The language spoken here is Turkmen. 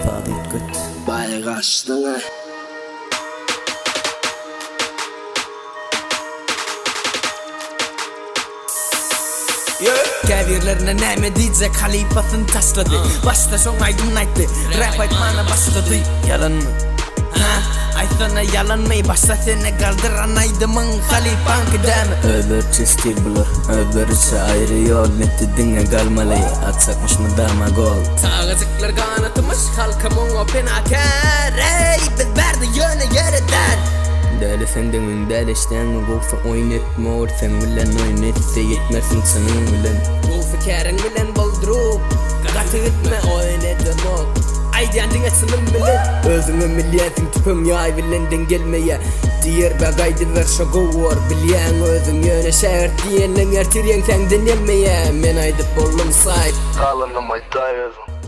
Fagit göt Baygaşdyňa Käbirlerine näme diýjek halipasyny taşlady. Başta şoň aýdym aýtdy, rap aýtmana başlady. Yalan mı? Aýtana yalanmy, başta seni galdyran aýdymyň halipan gidämi? Öberçi stil bular, öberçi aýry ýol. Netdiňe galmaly, atsakmışmy dama gol. Sagazyklar ganatmış, halkymyň openaker. Ey, biz berdi ýöne ýereden. Däli senden dälişden gowsa oýnatma, sen bilen oýnatsa ýetmersiň senin bilen. Bu fikirin bilen boldurup, gaty gitme oýnatma. Aýdýandyň etsin bilen, özüňe milliýetin tüpüm ýaý bilenden gelmeýe. Diýer bagaýdy ber şo gowar bilýän özüň ýöne şähert diýenleň ertirýän senden gelmeýe. Men aýdyp boldum saýt, Kalanymy aýtaýarym